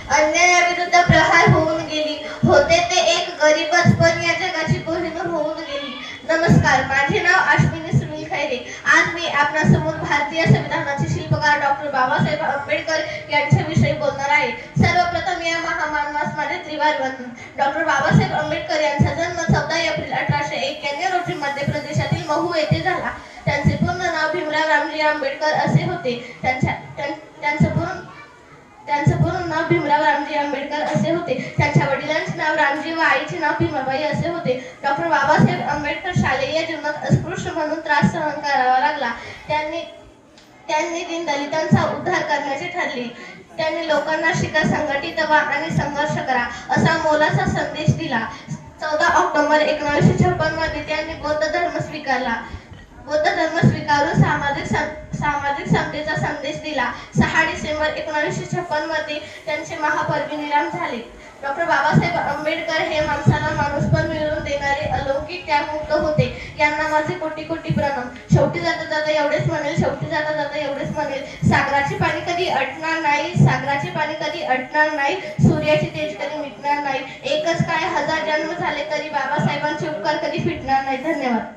अन्यायाविरुद्ध प्रहार होऊन गेली होते ते एक गरीबच, पण या जगाची कोहिनूर होऊन गेली. नमस्कार, माझे नाव अश्विनी सुनील खैरे. आज मी आपणासमोर भारतीय संविधानाचे शिल्पकार डॉक्टर बाबासाहेब आंबेडकर यांच्याविषयी बोलणार आहे. सर्वप्रथम या महामानवास माझे त्रिवार वंदन. डॉक्टर बाबासाहेब आंबेडकर यांचा जन्म 14 एप्रिल 1891 रोजी मध्य प्रदेशातील महू येथे झाला. त्यांचे पूर्ण नाव भीमराव रामजी आंबेडकर असे होते. त्यांचं पूर्ण नाव भीमराव रामजी आंबेडकर असे होते. त्यांच्या वडिलांचे नाव रामजी व आईचे नाव भीमाबाई असे होते. डॉक्टर बाबासाहेब आंबेडकर शालेय जीवनात अस्पृश्य म्हणून त्रास सहन करावा लागला. त्यांनी दीनदलितांचा उद्धार करण्याचे ठरले. त्यांनी लोकांना शिका, संघटित व्हा आणि संघर्ष करा असा मोलाचा संदेश दिला. 14 ऑक्टोबर 1956 मध्ये त्यांनी बौद्ध धर्म स्वीकारून सामाजिक समतेचा संदेश दिला. 6 डिसेंबर 1956 मध्ये त्यांचे महापरिनिर्वाण झाले. डॉक्टर बाबासाहेब आंबेडकर हे माणसाला माणूसपण मिळवून देणारे अलौकिक त्यागमुक्त होते. यांना माझे कोटी कोटी प्रणाम. शेवटी जाता जाता एवढेच म्हणेल, सागराचे पाणी कधी अटणार नाही, सूर्याचे तेज कधी मिटणार नाही. एकच काय, 1000 जन्म झाले तरी बाबासाहेबांचे उपकार कधी फिटणार नाही. धन्यवाद.